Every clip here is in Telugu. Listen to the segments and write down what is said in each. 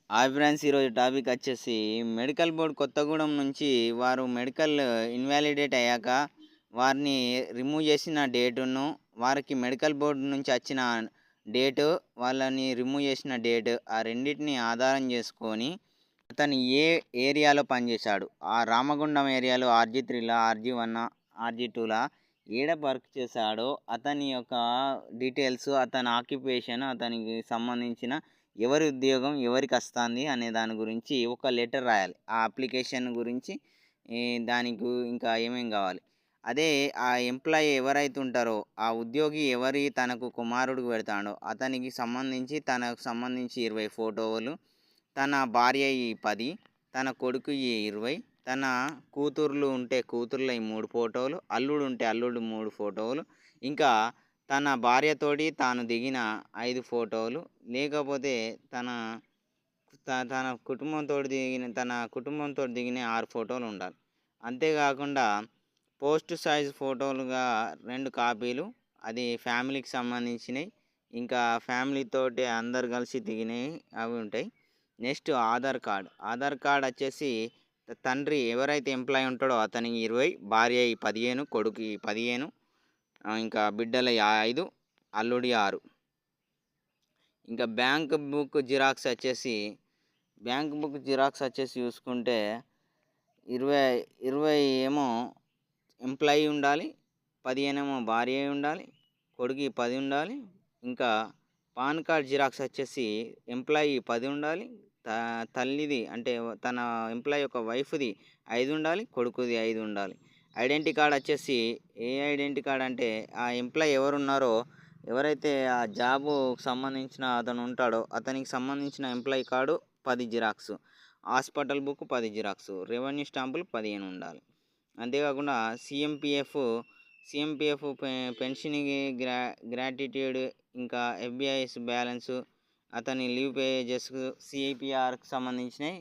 హాయ్ ఫ్రెండ్స్, ఈరోజు టాపిక్ వచ్చేసి మెడికల్ బోర్డ్ కొత్తగూడెం నుంచి వారు మెడికల్ ఇన్వాలిడేట్ అయ్యాక వారిని రిమూవ్ చేసిన డేటును, వారికి మెడికల్ బోర్డు నుంచి వచ్చిన డేటు, వాళ్ళని రిమూవ్ చేసిన డేటు, ఆ రెండింటిని ఆధారం చేసుకొని అతను ఏ ఏరియాలో పనిచేశాడు, ఆ రామగుండం ఏరియాలో RG3లా, RG1, RG2లా ఏడ వర్క్ చేశాడో అతని యొక్క డీటెయిల్స్, అతని ఆక్యుపేషన్, అతనికి సంబంధించిన ఎవరి ఉద్యోగం ఎవరికి వస్తుంది అనే దాని గురించి ఒక లెటర్ రాయాలి. ఆ అప్లికేషన్ గురించి దానికి ఇంకా ఏమేమి కావాలి. అదే ఆ ఎంప్లాయీ ఎవరైతే ఉంటారో, ఆ ఉద్యోగి ఎవరి తనకు కుమారుడికి పెడతాడో అతనికి సంబంధించి తనకు సంబంధించి 20 ఫోటోలు, తన భార్య 10, తన కొడుకు 20, తన కూతుర్లు ఉంటే కూతుర్లవి 3 ఫోటోలు, అల్లుడు ఉంటే అల్లుడు 3 ఫోటోలు, ఇంకా తన భార్యతోటి తాను దిగిన 5 ఫోటోలు, లేకపోతే తన తన కుటుంబంతో దిగిన 6 ఫోటోలు ఉండాలి. అంతేకాకుండా పోస్ట్ సైజ్ ఫోటోలుగా 2 కాపీలు, అది ఫ్యామిలీకి సంబంధించినవి, ఇంకా ఫ్యామిలీతోటి అందరు కలిసి దిగినవి అవి ఉంటాయి. నెక్స్ట్ ఆధార్ కార్డ్ వచ్చేసి తండ్రి ఎవరైతే ఎంప్లాయీ ఉంటాడో అతనికి 20, భార్య 15, కొడుకు 15, ఇంకా బిడ్డల 5, అల్లుడి 6. ఇంకా బ్యాంక్ బుక్ జిరాక్స్ వచ్చేసి చూసుకుంటే 20 ఏమో ఎంప్లాయీ ఉండాలి, 15 ఏమో భార్య ఉండాలి, కొడుకు 10 ఉండాలి. ఇంకా పాన్ కార్డ్ జిరాక్స్ వచ్చేసి ఎంప్లాయీ 10 ఉండాలి, తల్లిది అంటే తన ఎంప్లాయీ యొక్క వైఫ్ది 5 ఉండాలి, కొడుకుది 5 ఉండాలి. ఐడెంటిటీ కార్డ్ వచ్చేసి ఐడెంటిటీ కార్డ్ అంటే ఆ ఎంప్లాయీ ఎవరైతే ఆ జాబు సంబంధించిన అతను ఉంటాడో అతనికి సంబంధించిన employee card 10 xerox, hospital book 10 xerox, revenue స్టాంపులు 15 ఉండాలి. అంతేకాకుండా సిఎంపిఎఫ్ పెన్షన్ గ్రాట్యుటీ, ఇంకా FBIS బ్యాలెన్స్, అతని లీవ్ పేజెస్, CPRకి సంబంధించినవి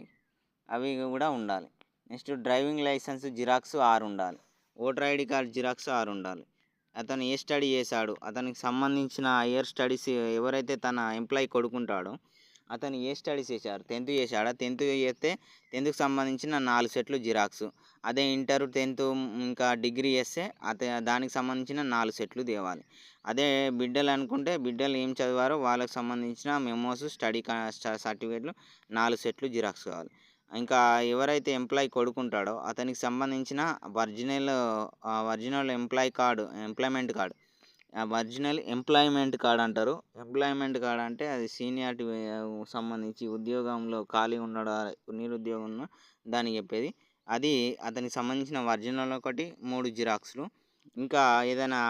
అవి కూడా ఉండాలి. నెక్స్ట్ డ్రైవింగ్ లైసెన్స్ జిరాక్స్ 6 ఉండాలి, ఓటర్ ID కార్డ్ జిరాక్స్ 6 ఉండాలి. అతను ఏ స్టడీ చేశాడు, అతనికి సంబంధించిన హైయర్ స్టడీస్ ఎవరైతే తన ఎంప్లాయీ కొడుకుంటాడో అతను ఏ స్టడీస్ చేశాడు, 10th చేశాడా, 10th చేస్తే 10థ్కి సంబంధించిన 4 సెట్లు జిరాక్స్. అదే ఇంటర్ 10th ఇంకా డిగ్రీ చేస్తే దానికి సంబంధించిన 4 సెట్లు తేవాలి. అదే బిడ్డలు అనుకుంటే బిడ్డలు ఏం చదివారో వాళ్ళకి సంబంధించిన మెమోస్, స్టడీ సర్టిఫికేట్లు 4 సెట్లు జిరాక్స్ కావాలి. ఇంకా ఎవరైతే ఎంప్లాయీ కొడుకుంటాడో అతనికి సంబంధించిన original employment card, original employment card అంటారు. ఎంప్లాయ్మెంట్ కార్డ్ అంటే అది సీనియారిటీ సంబంధించి ఉద్యోగంలో ఖాళీ ఉన్నాడు, నిరుద్యోగం దానికి చెప్పేది. అది అతనికి సంబంధించిన ఒరిజినల్ ఒకటి, 3 జిరాక్స్లు. ఇంకా ఏదైనా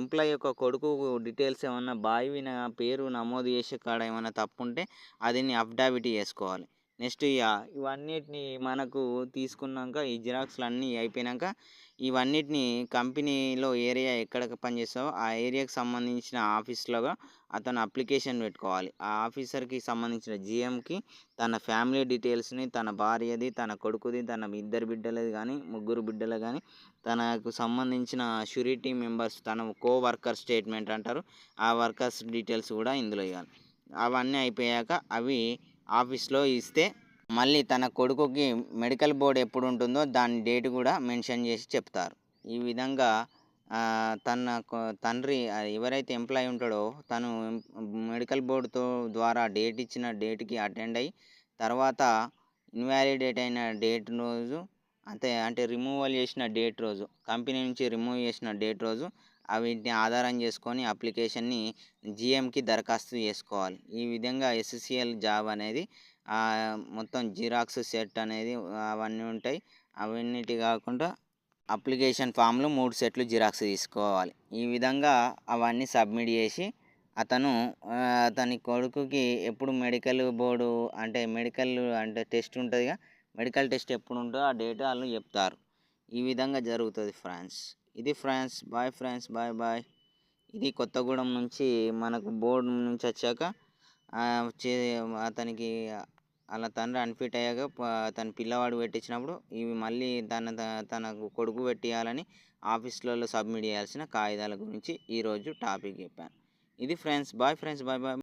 ఎంప్లాయీ యొక్క కొడుకు డీటెయిల్స్ ఏమన్నా బాయ్విన పేరు నమోదు చేసే కాడ ఏమైనా తప్పు ఉంటే అది అఫిడవిట్ చేసుకోవాలి. నెక్స్ట్ ఇవన్నిటిని మనకు తీసుకున్నాక ఈ జిరాక్స్లు అన్నీ అయిపోయాక ఇవన్నిటిని కంపెనీలో ఏరియా ఎక్కడ పనిచేస్తావో ఆ ఏరియాకి సంబంధించిన ఆఫీస్లో అతను అప్లికేషన్ పెట్టుకోవాలి. ఆ ఆఫీసర్కి సంబంధించిన GMకి తన ఫ్యామిలీ డీటెయిల్స్ని, తన భార్యది, తన కొడుకుది, తన 2 బిడ్డలది కానీ 3 బిడ్డలు కానీ, తనకు సంబంధించిన షూరిటీ మెంబర్స్, తన వర్కర్ స్టేట్మెంట్ అంటారు, ఆ వర్కర్స్ డీటెయిల్స్ కూడా ఇందులో ఇవ్వాలి. అవన్నీ అయిపోయాక అవి ఆఫీస్లో ఇస్తే మళ్ళీ తన కొడుకుకి మెడికల్ బోర్డు ఎప్పుడు ఉంటుందో దాని డేట్ కూడా మెన్షన్ చేసి చెప్తారు. ఈ విధంగా తండ్రి ఎవరైతే ఎంప్లాయీ ఉంటాడో తను మెడికల్ బోర్డుతో ద్వారా డేట్ ఇచ్చిన డేట్కి అటెండ్ అయ్యి తర్వాత ఇన్వాలిడేట్ అయిన డేట్ రోజు అంటే రిమూవల్ చేసిన డేట్ రోజు, కంపెనీ నుంచి రిమూవ్ చేసిన డేట్ రోజు వీటిని ఆధారం చేసుకొని అప్లికేషన్ని GMకి దరఖాస్తు చేసుకోవాలి. ఈ విధంగా SSCL జాబ్ అనేది మొత్తం జిరాక్స్ సెట్ అనేది అవన్నీ ఉంటాయి. అవన్నిటి కాకుండా అప్లికేషన్ ఫామ్లు 3 సెట్లు జిరాక్స్ తీసుకోవాలి. ఈ విధంగా అవన్నీ సబ్మిట్ చేసి అతని కొడుకుకి ఎప్పుడు మెడికల్ బోర్డు అంటే టెస్ట్ ఉంటుందిగా, మెడికల్ టెస్ట్ ఎప్పుడు ఉంటుందో ఆ డేట్ వాళ్ళు చెప్తారు. ఈ విధంగా జరుగుతుంది ఫ్రెండ్స్. ఇది ఫ్రెండ్స్, బాయ్ ఫ్రెండ్స్, బాయ్. ఇది కొత్తగూడెం నుంచి మనకు బోర్డు నుంచి వచ్చాక అతనికి అలా తండ్రి అన్ఫిట్ అయ్యాక తన పిల్లవాడు పెట్టించినప్పుడు ఇవి మళ్ళీ తనకు కొడుకు పెట్టియాలని ఆఫీసులలో సబ్మిట్ చేయాల్సిన కాగితాల గురించి ఈరోజు టాపిక్ చెప్పాను. ఇది ఫ్రెండ్స్, బాయ్ ఫ్రెండ్స్, బాయ్.